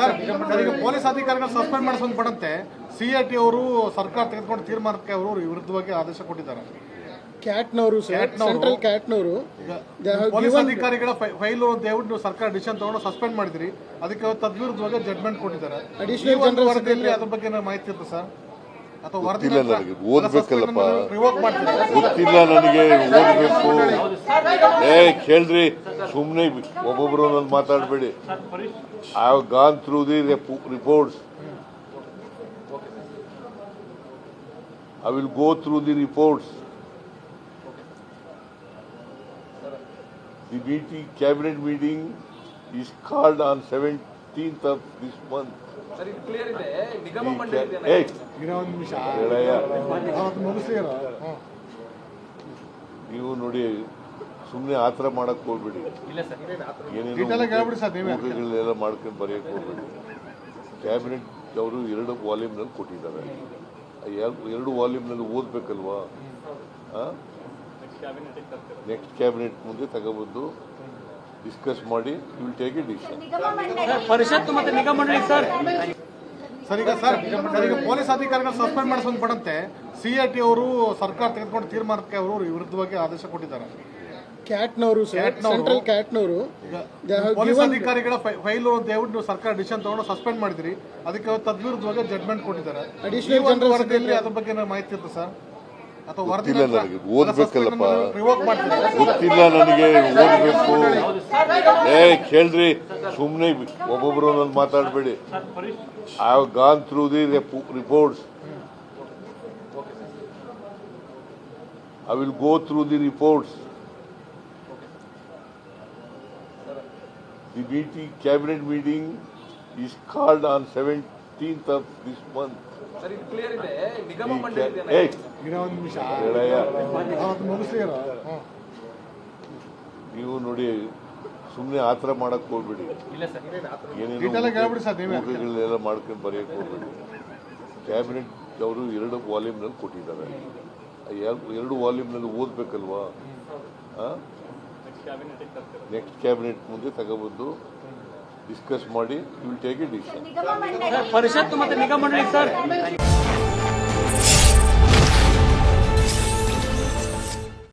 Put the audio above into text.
Sir ಈಗ police ಅಧಿಕಾರಿಗಳು suspend ಮಾಡಿಸಲ್ಪಡಂತೆ CIT ಅವರು ಸರ್ಕಾರ ತೆಗೆದುಕೊಂಡ ತೀರ್ಮಾನಕ್ಕೆ ಅವರು ವಿರುದ್ಧವಾಗಿ ಆದೇಶ ಕೊಟ್ಟಿದ್ದಾರೆ. ಕ್ಯಾಟ್ನವರು ಸೆಂಟ್ರಲ್ ಕ್ಯಾಟ್ನವರು ಪೊಲೀಸ್ ಅಧಿಕಾರಿಗಳ ಫೈಲ್ ಅಂತ ಹೇಳ್ಬಿಟ್ಟು ನೀವು ಸರ್ಕಾರ ಡಿಸಿಷನ್ ತಗೊಂಡು ಸಸ್ಪೆಂಡ್ ಮಾಡಿದ್ರಿ, ಅದಕ್ಕೆ ತದ್ವಿರುದ್ಧವಾಗಿ ಜಡ್ಮೆಂಟ್ ಕೊಟ್ಟಿದ್ದಾರೆ. ಅಡಿಷನಲ್ ವರದಿಯಲ್ಲಿ ಅದ್ರ ಬಗ್ಗೆ ಮಾಹಿತಿ ಇರುತ್ತೆ ಸರ್ ಅಥವಾ ವರದಿ ನನಗೆ ಓದ್ಬೇಕಲ್ಲಪ್ಪ, ಗೊತ್ತಿಲ್ಲ ನನಗೆ, ಓದ್ಬೇಕು. ಕೇಳ್ರಿ, ಸುಮ್ಮನೆ ಒಬ್ಬೊಬ್ರು ಅನ್ನೋದು ಮಾತಾಡಬೇಡಿ. I have gone through the reports. I will go through the reports. The cabinet meeting is called on 17th of this month. Sir ಇದು ಕ್ಲಿಯರ್ ಇದೆ. ನಿಗಮ ಮಂಡಳಿ ನೀವು ನೋಡಿ, ಸುಮ್ಮನೆ ಆತರ ಮಾಡಕ್ ಹೋಗ್ಬೇಡಿ, ಏನೇನೆಲ್ಲ ಮಾಡ್ಕೊಂಡು ಬರೆಯಕ್ಕೆ ಹೋಗ್ಬೇಡಿ. ಕ್ಯಾಬಿನೆಟ್ ಅವರು 2 ವಾಲ್ಯೂಮ್ನಲ್ಲಿ ಕೊಟ್ಟಿದ್ದಾರೆ. 2 ವಾಲ್ಯೂಮ್ನಲ್ಲಿ ಓದ್ಬೇಕಲ್ವಾ? ನೆಕ್ಸ್ಟ್ ಕ್ಯಾಬಿನೆಟ್ ಮುಂದೆ ತಗೊಬಂದು ಡಿಸ್ಕಸ್ ಮಾಡಿ ವಿಲ್ ಟೇಕ್ ಎ ಡಿಸಿಷನ್. ಪರಿಷತ್ತು ಮತ್ತು ನಿಗಮ ಮಂಡಳಿ ಸರ್ ಈಗ ಪೊಲೀಸ್ ಅಧಿಕಾರಿಗಳು ಸಸ್ಪೆಂಡ್ ಮಾಡಿಸಲ್ಪಡಂತೆ ಸಿಐಟಿ ಅವರು ಸರ್ಕಾರ ತೆಗೆದುಕೊಂಡ ತೀರ್ಮಾನಕ್ಕೆ ಅವರು ವಿರುದ್ಧವಾಗಿ ಆದೇಶ ಕೊಟ್ಟಿದ್ದಾರೆ. ಕ್ಯಾಟ್ನವರು ಸೆಂಟ್ರಲ್ ಕ್ಯಾಟ್ನವರು ಪೊಲೀಸ್ ಅಧಿಕಾರಿಗಳ ಫೈಲ್ ಅಂತ ಹೇಳ್ಬಿಟ್ಟು ನೀವು ಸರ್ಕಾರ ಡಿಸಿಷನ್ ತಗೊಂಡು ಸಸ್ಪೆಂಡ್ ಮಾಡಿದ್ರಿ, ಅದಕ್ಕೆ ತದ್ವಿರುದ್ಧವಾಗಿ ಜಡ್ಮೆಂಟ್ ಕೊಟ್ಟಿದ್ದಾರೆ. ಅಡಿಷನಲ್ ವರದಿಯಲ್ಲಿ ಅದ್ರ ಬಗ್ಗೆ ಮಾಹಿತಿ ಇರುತ್ತೆ ಸರ್ ಅಥವಾ ವರದಿ ನನಗೆ ಓದ್ಬೇಕಲ್ಲಪ್ಪ, ಗೊತ್ತಿಲ್ಲ ನನಗೆ, ಓದ್ಬೇಕು. ಕೇಳ್ರಿ, ಸುಮ್ಮನೆ ಒಬ್ಬೊಬ್ರು ಅನ್ನೋದು ಮಾತಾಡಬೇಡಿ. I have gone through the reports. I will go through the reports. The cabinet meeting is called on 17th of this month. Sir ಇದು ಕ್ಲಿಯರ್ ಇದೆ. ನಿಗಮ ಮಂಡಳಿ ನೀವು ನೋಡಿ, ಸುಮ್ಮನೆ ಆತರ ಮಾಡಕ್ ಹೋಗ್ಬೇಡಿ, ಏನೇನೆಲ್ಲ ಮಾಡ್ಕೊಂಡು ಬರೆಯಕ್ಕೆ ಹೋಗ್ಬೇಡಿ. ಕ್ಯಾಬಿನೆಟ್ ಅವರು 2 ವಾಲ್ಯೂಮ್ನಲ್ಲಿ ಕೊಟ್ಟಿದ್ದಾರೆ. 2 ವಾಲ್ಯೂಮ್ನಲ್ಲಿ ಓದ್ಬೇಕಲ್ವಾ? ನೆಕ್ಸ್ಟ್ ಕ್ಯಾಬಿನೆಟ್ ಮುಂದೆ ತಗೊಬಂದು ಡಿಸ್ಕಸ್ ಮಾಡಿ ವಿಲ್ ಟೇಕ್ ಎ ಡಿಸಿಷನ್. ಪರಿಷತ್ತು ಮತ್ತು ನಿಗಮ ಮಂಡಳಿ